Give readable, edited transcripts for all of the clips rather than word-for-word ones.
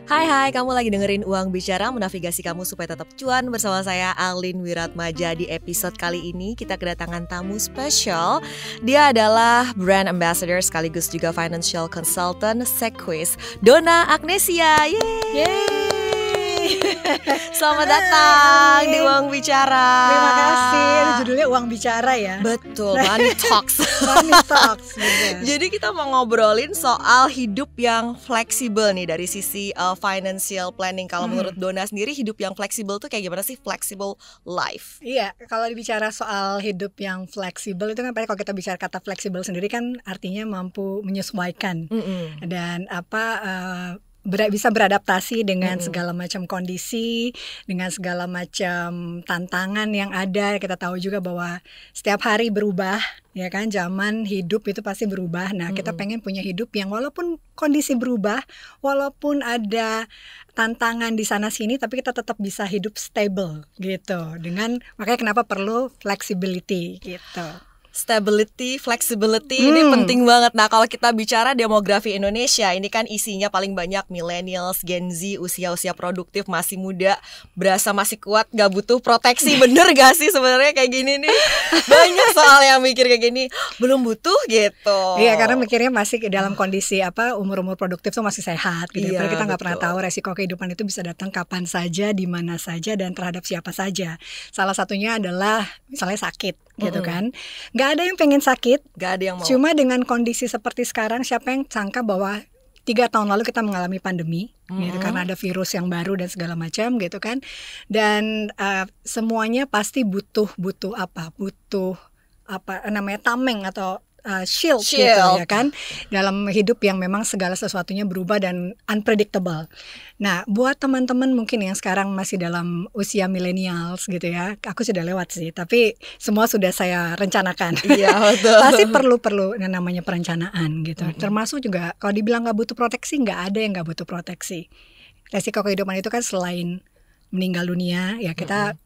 Hai, kamu lagi dengerin Uang Bicara, menavigasi kamu supaya tetap cuan bersama saya Alin Wiratmaja. Di episode kali ini kita kedatangan tamu spesial. Dia adalah brand ambassador sekaligus juga financial consultant Sequis, Donna Agnesia. Yeay! Selamat datang di Uang Bicara. Terima kasih. Judulnya Uang Bicara ya. Betul, Money Talks. Money Talks. Jadi kita mau ngobrolin soal hidup yang fleksibel nih dari sisi financial planning. Kalau menurut Donna sendiri hidup yang fleksibel tuh kayak gimana sih? Flexible life. Iya, kalau bicara soal hidup yang fleksibel itu kan kalau kita bicara kata fleksibel sendiri kan artinya mampu menyesuaikan dan bisa beradaptasi dengan segala macam kondisi, dengan segala macam tantangan yang ada. Kita tahu juga bahwa setiap hari berubah, ya kan, zaman hidup itu pasti berubah. Nah, kita pengen punya hidup yang walaupun kondisi berubah, walaupun ada tantangan di sana sini, tapi kita tetap bisa hidup stable gitu. Makanya kenapa perlu flexibility gitu. Stability, flexibility ini penting banget. Nah, kalau kita bicara demografi Indonesia, ini kan isinya paling banyak millennials, Gen Z, usia-usia produktif, masih muda, berasa masih kuat, gak butuh proteksi. Bener gak sih sebenarnya kayak gini nih? Banyak soal yang mikir kayak gini, belum butuh gitu. Iya, karena mikirnya masih dalam kondisi umur-umur produktif tuh masih sehat gitu. Iya, Padahal kita nggak betul. pernah tahu resiko kehidupan itu bisa datang kapan saja, di mana saja, dan terhadap siapa saja. Salah satunya adalah misalnya sakit gitu kan. Gak ada yang pengen sakit. Gak ada yang mau. Cuma dengan kondisi seperti sekarang, siapa yang sangka bahwa 3 tahun lalu kita mengalami pandemi gitu, karena ada virus yang baru dan segala macam gitu kan. Dan semuanya pasti butuh tameng atau shield gitu ya kan, dalam hidup yang memang segala sesuatunya berubah dan unpredictable. Nah, buat teman-teman mungkin yang sekarang masih dalam usia millennials gitu ya, aku sudah lewat sih, tapi semua sudah saya rencanakan. Iya, betul. Pasti perlu yang namanya perencanaan gitu. Termasuk juga kalau dibilang nggak butuh proteksi, nggak ada yang nggak butuh proteksi. Resiko kehidupan itu kan selain meninggal dunia ya, kita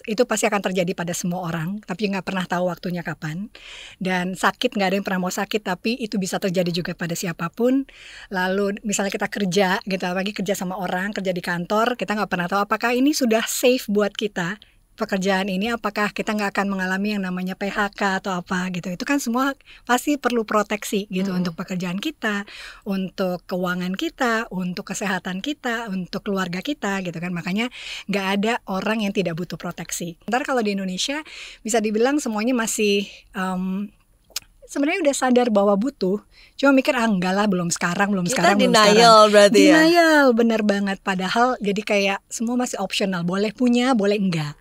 itu pasti akan terjadi pada semua orang, tapi nggak pernah tahu waktunya kapan. Dan sakit, nggak ada yang pernah mau sakit, tapi itu bisa terjadi juga pada siapapun. Lalu misalnya kita kerja gitu, apalagi kerja sama orang, kerja di kantor, kita nggak pernah tahu apakah ini sudah safe buat kita, pekerjaan ini, apakah kita nggak akan mengalami yang namanya PHK atau apa gitu. Itu kan semua pasti perlu proteksi gitu, untuk pekerjaan kita, untuk keuangan kita, untuk kesehatan kita, untuk keluarga kita gitu kan. Makanya nggak ada orang yang tidak butuh proteksi. Ntar kalau di Indonesia bisa dibilang semuanya masih sebenarnya udah sadar bahwa butuh, cuma mikir enggak lah, belum sekarang. Kita denial berarti ya. Denial, benar banget. Padahal jadi kayak semua masih optional, boleh punya, boleh enggak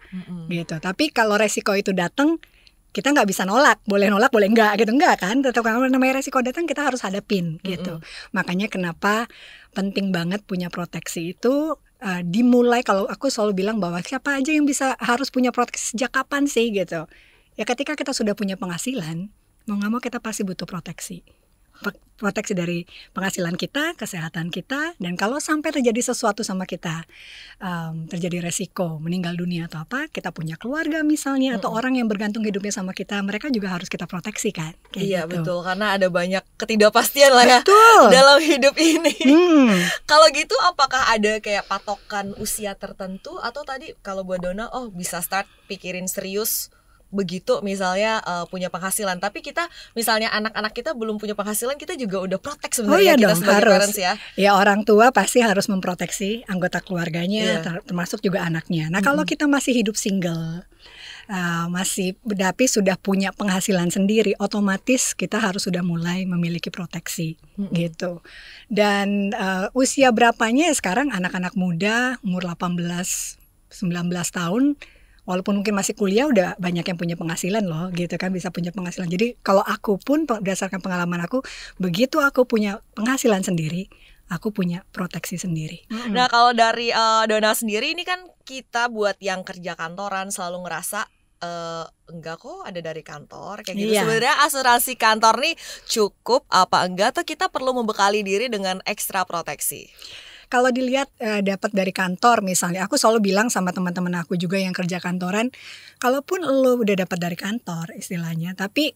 gitu. Tapi kalau resiko itu datang, kita nggak bisa nolak, boleh enggak gitu, enggak kan. Tetap kalau namanya resiko datang kita harus hadapin gitu. Makanya kenapa penting banget punya proteksi itu. Dimulai, kalau aku selalu bilang bahwa siapa aja yang harus punya proteksi sejak kapan sih gitu. Ya ketika kita sudah punya penghasilan, mau nggak mau kita pasti butuh proteksi. Proteksi dari penghasilan kita, kesehatan kita, dan kalau sampai terjadi sesuatu sama kita, terjadi resiko meninggal dunia atau apa, kita punya keluarga misalnya, atau orang yang bergantung hidupnya sama kita, mereka juga harus kita proteksi kan. Iya gitu. betul, karena ada banyak ketidakpastian lah ya dalam hidup ini. Kalau gitu apakah ada kayak patokan usia tertentu, atau tadi kalau buat Donna, bisa start pikirin serius begitu misalnya punya penghasilan, tapi kita misalnya anak-anak kita belum punya penghasilan, kita juga udah protek sebenarnya kita dong, sebagai harus. parents ya. Ya, orang tua pasti harus memproteksi anggota keluarganya, termasuk juga anaknya. Nah, kalau kita masih hidup single, tapi sudah punya penghasilan sendiri, otomatis kita harus sudah mulai memiliki proteksi gitu. Dan usia berapanya sekarang anak-anak muda umur 18-19 tahun, walaupun mungkin masih kuliah, udah banyak yang punya penghasilan loh gitu kan, bisa punya penghasilan. Jadi kalau aku pun berdasarkan pengalaman aku, begitu aku punya penghasilan sendiri, aku punya proteksi sendiri. Nah, kalau dari Donna sendiri, ini kan kita buat yang kerja kantoran selalu ngerasa enggak kok ada dari kantor kayak gitu. Sebenarnya asuransi kantor nih cukup apa enggak, atau kita perlu membekali diri dengan ekstra proteksi? Kalau dilihat dapat dari kantor misalnya, aku selalu bilang sama teman-teman aku juga yang kerja kantoran, kalaupun lo udah dapat dari kantor istilahnya, tapi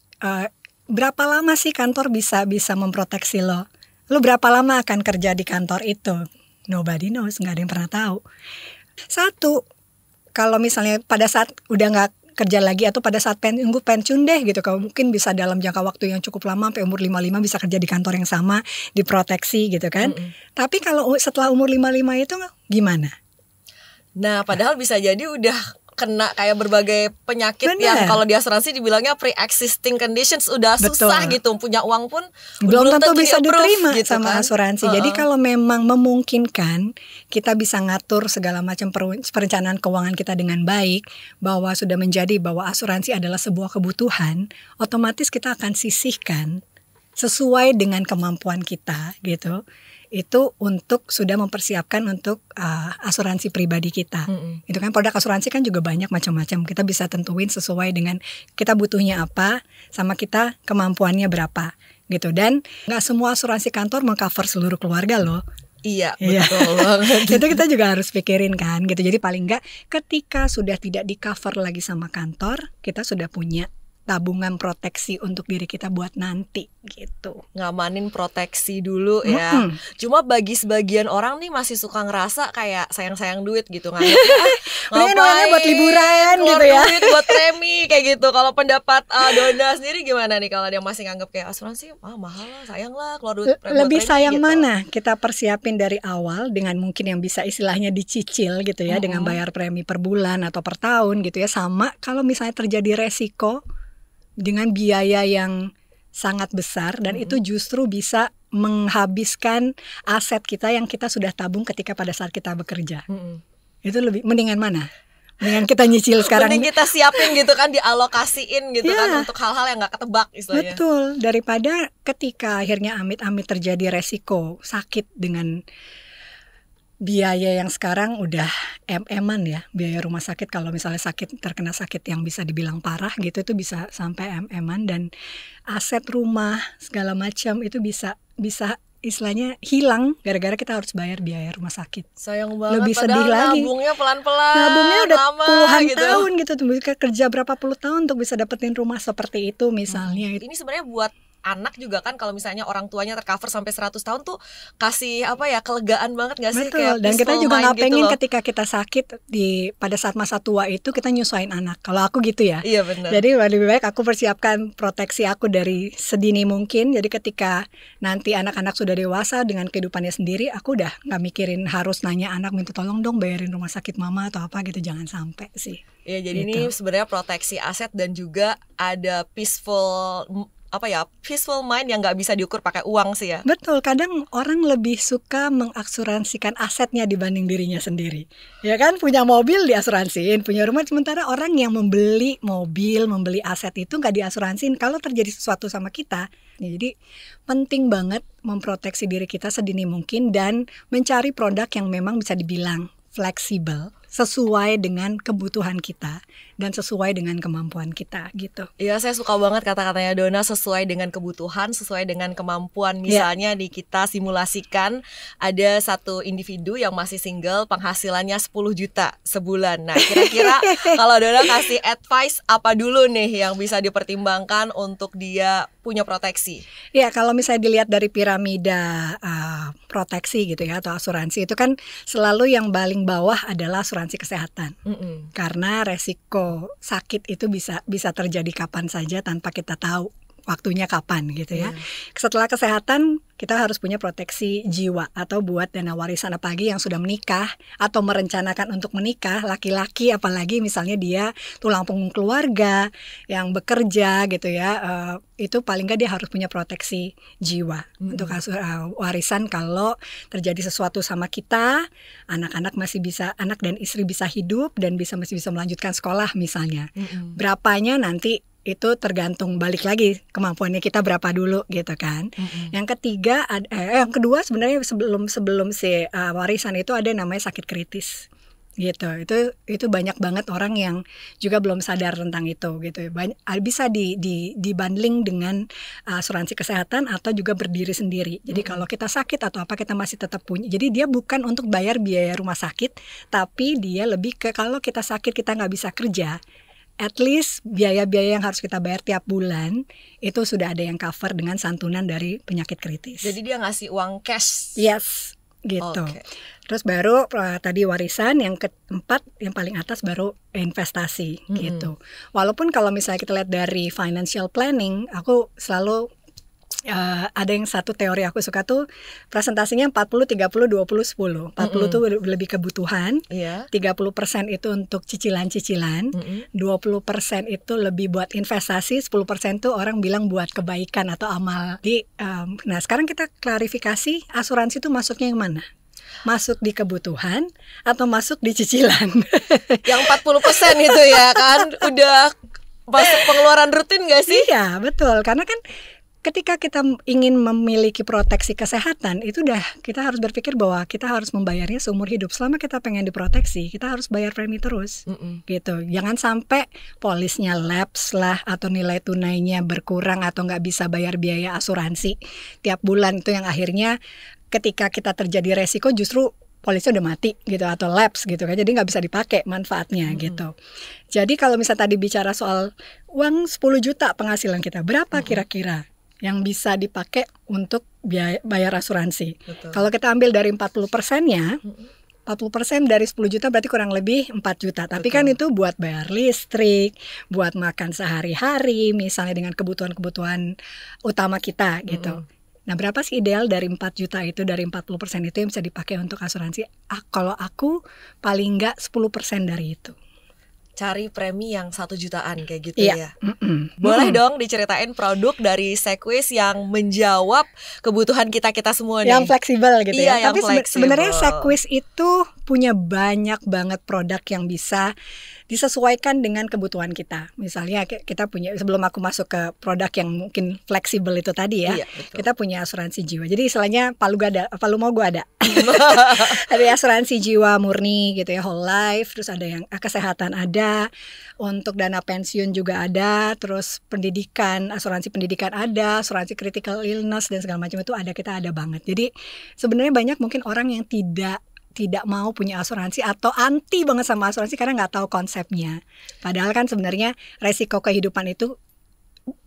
berapa lama sih kantor bisa memproteksi lo? Lo berapa lama akan kerja di kantor itu? Nobody knows, nggak ada yang pernah tahu. Satu, kalau misalnya pada saat udah nggak kerja lagi atau pada saat pensiun deh gitu, kalau mungkin bisa dalam jangka waktu yang cukup lama sampai umur 55 bisa kerja di kantor yang sama, diproteksi gitu kan. Tapi kalau setelah umur 55 itu gimana? Nah, padahal bisa jadi udah kena kayak berbagai penyakit yang kalau di asuransi dibilangnya pre-existing conditions, udah susah gitu, punya uang pun belum tentu bisa diterima gitu sama asuransi. Jadi kalau memang memungkinkan, kita bisa ngatur segala macam perencanaan keuangan kita dengan baik, bahwa sudah menjadi bahwa asuransi adalah sebuah kebutuhan, otomatis kita akan sisihkan sesuai dengan kemampuan kita gitu. Itu untuk sudah mempersiapkan untuk asuransi pribadi kita. Itu kan produk asuransi kan juga banyak macam-macam. Kita bisa tentuin sesuai dengan kita butuhnya apa, sama kita kemampuannya berapa gitu. Dan nggak semua asuransi kantor mengcover seluruh keluarga loh. Iya, betul banget. Itu kita juga harus pikirin kan gitu. Jadi paling nggak ketika sudah tidak di cover lagi sama kantor, kita sudah punya tabungan proteksi untuk diri kita buat nanti gitu. Ngamanin proteksi dulu ya. Cuma bagi sebagian orang nih masih suka ngerasa kayak sayang-sayang duit gitu, ngapain buat liburan gitu ya, duit buat premi kayak gitu. Kalau pendapat Dona sendiri gimana nih, kalau dia masih nganggap kayak asuransi mahal lah, sayang lah keluar duit lebih premi, sayang gitu. mana kita persiapin dari awal dengan mungkin yang bisa istilahnya dicicil gitu ya, dengan bayar premi per bulan atau per tahun gitu ya, sama kalau misalnya terjadi resiko dengan biaya yang sangat besar dan itu justru bisa menghabiskan aset kita yang kita sudah tabung ketika pada saat kita bekerja. Itu lebih mendingan mana? Mendingan kita nyicil sekarang. Mending kita siapin gitu kan, dialokasiin gitu kan untuk hal-hal yang gak ketebak istilahnya. Betul, daripada ketika akhirnya amit-amit terjadi resiko sakit dengan biaya yang sekarang udah MM-an ya, biaya rumah sakit kalau misalnya terkena sakit yang bisa dibilang parah gitu, itu bisa sampai MM-an, dan aset rumah segala macam itu bisa istilahnya hilang gara-gara kita harus bayar biaya rumah sakit. Sayang banget. Lebih sedih lagi. Nabungnya pelan-pelan. Nabungnya udah lama, puluhan gitu. tahun gitu, kerja berapa puluh tahun untuk bisa dapetin rumah seperti itu misalnya. Ini sebenarnya buat anak juga kan, kalau misalnya orang tuanya tercover sampai 100 tahun tuh kasih kelegaan banget gak sih? Betul. Kayak Dan kita juga nggak pengen gitu ketika kita sakit pada saat masa tua itu kita nyusahin anak. Kalau aku gitu ya. Iya benar. Jadi lebih baik aku persiapkan proteksi aku dari sedini mungkin. Jadi ketika nanti anak-anak sudah dewasa dengan kehidupannya sendiri, aku udah nggak mikirin harus nanya anak minta tolong dong bayarin rumah sakit mama atau apa gitu. Jangan sampai sih. Iya, jadi gitu. ini sebenarnya proteksi aset dan juga ada peaceful mind yang nggak bisa diukur pakai uang sih ya. Betul, kadang orang lebih suka mengasuransikan asetnya dibanding dirinya sendiri. Ya kan, punya mobil diasuransiin, punya rumah, sementara orang yang membeli mobil, membeli aset itu nggak diasuransiin kalau terjadi sesuatu sama kita. Jadi penting banget memproteksi diri kita sedini mungkin dan mencari produk yang memang bisa dibilang fleksibel, sesuai dengan kebutuhan kita dan sesuai dengan kemampuan kita gitu. Iya, saya suka banget kata-katanya Dona, sesuai dengan kebutuhan, sesuai dengan kemampuan. Misalnya di kita simulasikan ada satu individu yang masih single, penghasilannya 10 juta sebulan. Nah, kira-kira kalau Dona kasih advice apa dulu nih yang bisa dipertimbangkan untuk dia punya proteksi? Ya, kalau misalnya dilihat dari piramida proteksi gitu ya atau asuransi, itu kan selalu yang paling bawah adalah asuransi kesehatan. Karena resiko sakit itu bisa terjadi kapan saja tanpa kita tahu waktunya kapan gitu ya. Setelah kesehatan kita harus punya proteksi jiwa atau buat dana warisan, apalagi yang sudah menikah atau merencanakan untuk menikah, laki-laki apalagi misalnya dia tulang punggung keluarga yang bekerja gitu ya, itu paling nggak dia harus punya proteksi jiwa untuk warisan kalau terjadi sesuatu sama kita, anak-anak dan istri bisa hidup dan masih bisa melanjutkan sekolah misalnya. Berapanya nanti itu tergantung balik lagi kemampuannya kita berapa dulu gitu kan. Yang ketiga yang kedua sebenarnya sebelum si warisan itu ada namanya sakit kritis gitu. Itu banyak banget orang yang juga belum sadar tentang itu gitu. Bisa dibundling dengan asuransi kesehatan atau juga berdiri sendiri. Jadi kalau kita sakit atau apa kita masih tetap punya. Jadi dia bukan untuk bayar biaya rumah sakit, tapi dia lebih ke kalau kita sakit kita nggak bisa kerja, at least biaya-biaya yang harus kita bayar tiap bulan itu sudah ada yang cover dengan santunan dari penyakit kritis. Jadi dia ngasih uang cash. Yes, gitu. Terus baru tadi warisan, yang keempat yang paling atas baru investasi gitu. Walaupun kalau misalnya kita lihat dari financial planning, aku selalu ada yang satu teori aku suka tuh presentasinya 40 30 20 10. 40 tuh lebih kebutuhan, 30% itu untuk cicilan-cicilan, 20% itu lebih buat investasi, 10% tuh orang bilang buat kebaikan atau amal. Nah, sekarang kita klarifikasi, asuransi itu masuknya yang mana? Masuk di kebutuhan atau masuk di cicilan? Yang 40% itu ya kan udah masuk pengeluaran rutin gak sih? Iya, betul. Karena kan ketika kita ingin memiliki proteksi kesehatan, itu udah kita harus berpikir bahwa kita harus membayarnya seumur hidup. Selama kita pengen diproteksi, kita harus bayar premi terus, gitu. Jangan sampai polisnya lapse lah, atau nilai tunainya berkurang, atau nggak bisa bayar biaya asuransi tiap bulan. Itu yang akhirnya ketika kita terjadi resiko justru polisnya udah mati gitu, atau lapse gitu kan, jadi nggak bisa dipakai manfaatnya gitu. Jadi kalau misalnya tadi bicara soal uang 10 juta penghasilan kita, berapa kira-kira yang bisa dipakai untuk bayar asuransi? Kalau kita ambil dari 40%-nya, 40% dari 10 juta berarti kurang lebih 4 juta. Tapi kan itu buat bayar listrik, buat makan sehari-hari, misalnya dengan kebutuhan-kebutuhan utama kita gitu. Nah, berapa sih ideal dari 4 juta itu, dari 40% itu yang bisa dipakai untuk asuransi? Kalau aku paling nggak 10% dari itu. Cari premi yang 1 jutaan kayak gitu ya. Boleh dong diceritain produk dari Sequis yang menjawab kebutuhan kita semua nih. Yang fleksibel gitu ya. Tapi sebenarnya Sequis itu punya banyak banget produk yang bisa disesuaikan dengan kebutuhan kita. Misalnya kita punya, sebelum aku masuk ke produk yang mungkin fleksibel itu tadi ya, kita punya asuransi jiwa. Jadi istilahnya palu mau gue ada. Ada asuransi jiwa murni gitu ya, whole life. Terus ada yang kesehatan ada, untuk dana pensiun juga ada, terus pendidikan, asuransi pendidikan ada, asuransi critical illness dan segala macam itu ada, kita ada banget. Jadi sebenarnya banyak mungkin orang yang tidak mau punya asuransi atau anti banget sama asuransi karena nggak tahu konsepnya. Padahal kan sebenarnya resiko kehidupan itu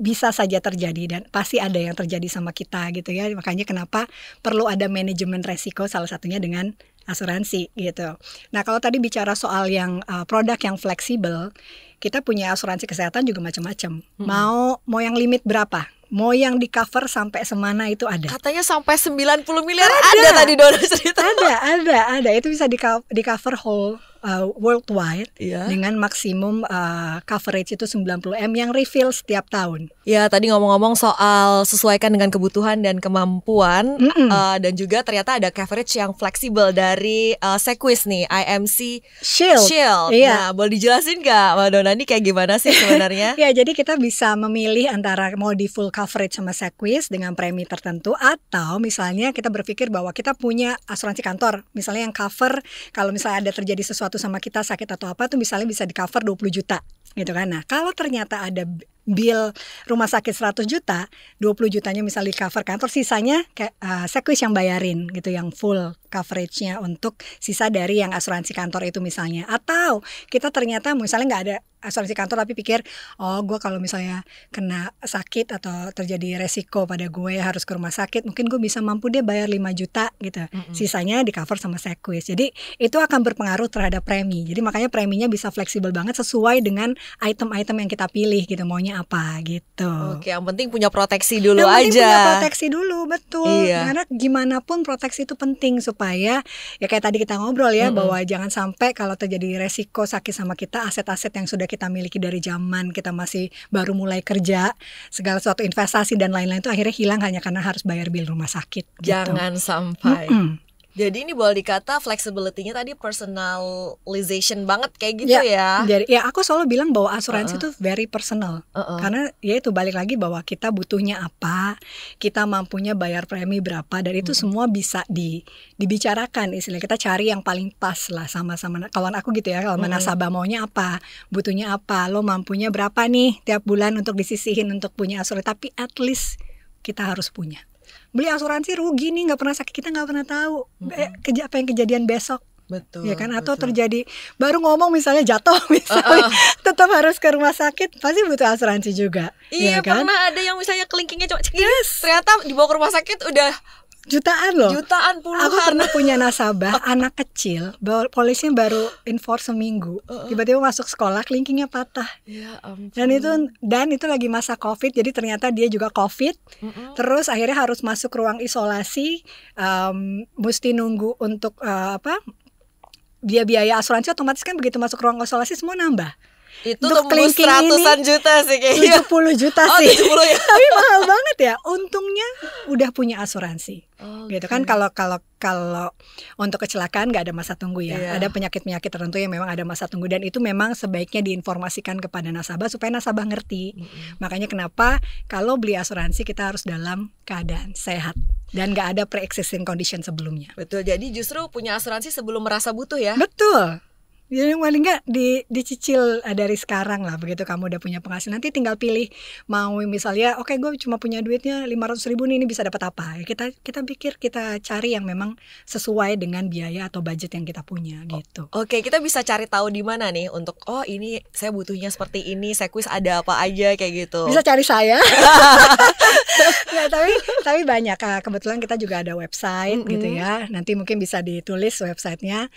bisa saja terjadi dan pasti ada yang terjadi sama kita gitu ya. Makanya kenapa perlu ada manajemen resiko, salah satunya dengan asuransi gitu. Nah, kalau tadi bicara soal yang produk yang fleksibel, kita punya asuransi kesehatan juga macam-macam. Mau yang limit berapa? Mau yang di cover sampai semana itu ada. Katanya sampai 90 miliar ada tadi Dona cerita. Ada. Itu bisa di cover whole worldwide dengan maksimum coverage itu 90M yang refill setiap tahun. Ya, tadi ngomong-ngomong soal sesuaikan dengan kebutuhan dan kemampuan, dan juga ternyata ada coverage yang fleksibel dari Sequis nih, IMC Shield. Nah, boleh dijelasin nggak Mbak Dona ini kayak gimana sih sebenarnya? Ya, jadi kita bisa memilih antara mau di full coverage sama Sequis dengan premi tertentu, atau misalnya kita berpikir bahwa kita punya asuransi kantor, misalnya yang cover kalau misalnya ada terjadi sesuatu sama kita, sakit atau apa tuh misalnya bisa di cover 20 juta gitu kan. Nah, kalau ternyata ada bill rumah sakit 100 juta, 20 jutanya misalnya di cover kantor, sisanya Sequis yang bayarin gitu, yang full coveragenya untuk sisa dari yang asuransi kantor itu misalnya. Atau kita ternyata misalnya nggak ada asuransi kantor tapi pikir, gue kalau misalnya kena sakit atau terjadi resiko pada gue harus ke rumah sakit, mungkin gue bisa mampu dia bayar 5 juta gitu. Sisanya di cover sama Sequis. Jadi itu akan berpengaruh terhadap premi. Jadi makanya preminya bisa fleksibel banget sesuai dengan item-item yang kita pilih gitu, maunya apa gitu. Oke, yang penting punya proteksi dulu aja. Yang penting punya proteksi dulu, betul. Karena gimana pun proteksi itu penting supaya ya kayak tadi kita ngobrol ya, bahwa jangan sampai kalau terjadi resiko sakit sama kita, aset-aset yang sudah kita miliki dari zaman kita masih baru mulai kerja, segala sesuatu investasi dan lain-lain itu akhirnya hilang hanya karena harus bayar bill rumah sakit. Jangan sampai. Jadi ini boleh dikata flexibility-nya tadi personalization banget kayak gitu ya. Jadi ya aku selalu bilang bahwa asuransi itu very personal. Karena ya itu balik lagi bahwa kita butuhnya apa, kita mampunya bayar premi berapa, dan itu semua bisa dibicarakan. Istilah kita cari yang paling pas lah sama-sama. Kalau aku gitu ya, kalau nasabah maunya apa, butuhnya apa, lo mampunya berapa nih tiap bulan untuk disisihin untuk punya asuransi. Tapi at least kita harus punya. Beli asuransi rugi nih, nggak pernah sakit, kita nggak pernah tahu apa yang kejadian besok. Betul. Ya kan, atau terjadi baru ngomong misalnya jatuh misalnya, tetap harus ke rumah sakit, pasti butuh asuransi juga. Iya, ya kan? Pernah ada yang misalnya kelingkingnya cuma ternyata dibawa ke rumah sakit udah Jutaan loh. Jutaan, puluhan. Aku pernah punya nasabah anak kecil, polisinya baru enforce seminggu, tiba-tiba masuk sekolah kelingkingnya patah. Ya ampun. Dan itu lagi masa COVID, jadi ternyata dia juga COVID. Terus akhirnya harus masuk ruang isolasi, mesti nunggu untuk biaya asuransi, otomatis kan begitu masuk ruang isolasi semua nambah. Itu tembus ratusan juta sih kayaknya. 70 juta sih. 70 ya. Tapi mahal banget ya. Untungnya udah punya asuransi. Gitu kan, kalau untuk kecelakaan nggak ada masa tunggu ya. Ada penyakit-penyakit tertentu yang memang ada masa tunggu, dan itu memang sebaiknya diinformasikan kepada nasabah supaya nasabah ngerti. Makanya kenapa kalau beli asuransi kita harus dalam keadaan sehat dan nggak ada pre-existing condition sebelumnya. Betul. Jadi justru punya asuransi sebelum merasa butuh ya. Betul. Jadi paling nggak dicicil dari sekarang lah, begitu kamu udah punya penghasilan, nanti tinggal pilih mau misalnya oke, gue cuma punya duitnya 500.000 nih, ini bisa dapat apa? Kita pikir, kita cari yang memang sesuai dengan biaya atau budget yang kita punya gitu. Oke, kita bisa cari tahu di mana nih untuk ini saya butuhnya seperti ini, Sequis ada apa aja kayak gitu. Bisa cari saya. Nah, tapi banyak, kebetulan kita juga ada website gitu ya. Nanti mungkin bisa ditulis websitenya.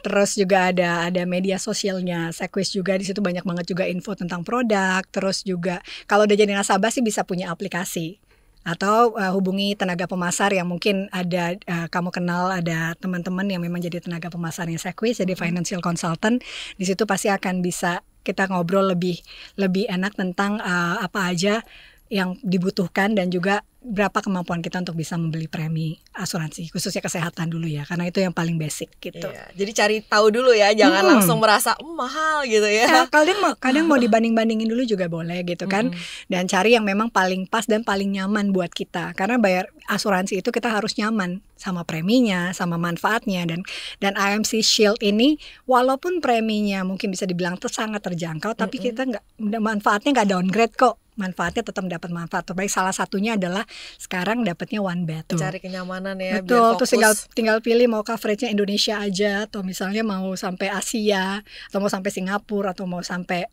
Terus juga ada media sosialnya Sequis juga, di situ banyak banget juga info tentang produk. Terus juga kalau udah jadi nasabah sih bisa punya aplikasi, atau hubungi tenaga pemasar yang mungkin ada kamu kenal, ada teman-teman yang memang jadi tenaga pemasarnya Sequis, jadi financial consultant. Di situ pasti akan bisa kita ngobrol lebih enak tentang apa aja yang dibutuhkan dan juga berapa kemampuan kita untuk bisa membeli premi asuransi, khususnya kesehatan dulu ya, karena itu yang paling basic gitu. Iya, jadi cari tahu dulu ya, jangan langsung merasa mahal gitu ya. Kadang mau dibanding-bandingin dulu juga boleh gitu kan. Dan cari yang memang paling pas dan paling nyaman buat kita, karena bayar asuransi itu kita harus nyaman sama preminya, sama manfaatnya. Dan IMC Shield ini walaupun preminya mungkin bisa dibilang sangat terjangkau, tapi kita manfaatnya nggak downgrade kok. Manfaatnya tetap dapat manfaat terbaik. Salah satunya adalah sekarang dapatnya one bed tuh. Cari kenyamanan ya. Betul, terus tinggal pilih mau coveragenya Indonesia aja, atau misalnya mau sampai Asia, atau mau sampai Singapura, atau mau sampai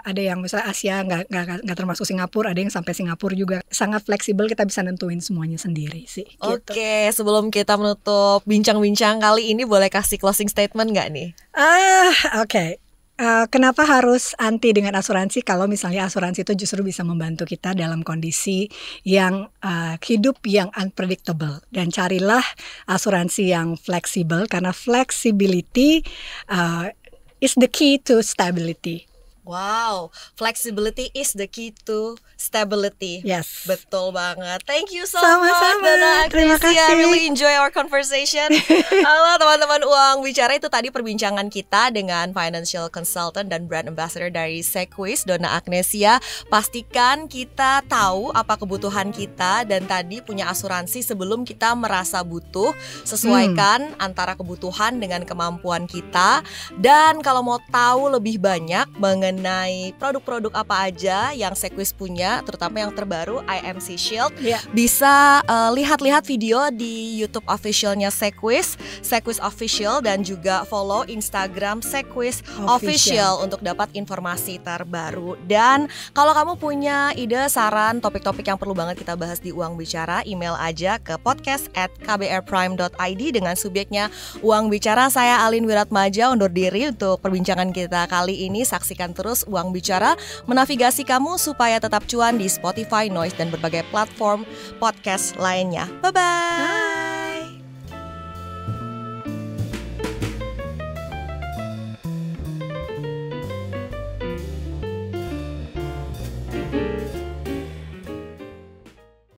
ada yang misalnya Asia nggak termasuk Singapura, ada yang sampai Singapura juga. Sangat fleksibel, kita bisa nentuin semuanya sendiri sih. Oke, sebelum kita menutup bincang-bincang kali ini, boleh kasih closing statement nggak nih? Oke. Kenapa harus anti dengan asuransi kalau misalnya asuransi itu justru bisa membantu kita dalam kondisi yang hidup yang unpredictable, dan carilah asuransi yang fleksibel, karena flexibility is the key to stability. Wow, flexibility is the key to stability. Yes. Betul banget. Thank you so Sama-sama. much, Dona Agnesia. Terima kasih. I really enjoy our conversation. Halo teman-teman Uang Bicara, itu tadi perbincangan kita dengan financial consultant dan brand ambassador dari Sequis, Dona Agnesia. Pastikan kita tahu apa kebutuhan kita, dan tadi punya asuransi sebelum kita merasa butuh. Sesuaikan antara kebutuhan dengan kemampuan kita. Dan kalau mau tahu lebih banyak mengenai produk-produk apa aja yang Sequis punya, terutama yang terbaru IMC Shield, bisa lihat-lihat video di YouTube officialnya Sequis Official, dan juga follow Instagram Sequis Official untuk dapat informasi terbaru. Dan kalau kamu punya ide, saran, topik-topik yang perlu banget kita bahas di Uang Bicara, email aja ke podcast@kbrprime.id dengan subjeknya Uang Bicara. Saya Alin Wiratmaja undur diri untuk perbincangan kita kali ini. Saksikan terus Uang Bicara menavigasi kamu supaya tetap cuan di Spotify, Noise, dan berbagai platform podcast lainnya. Bye-bye.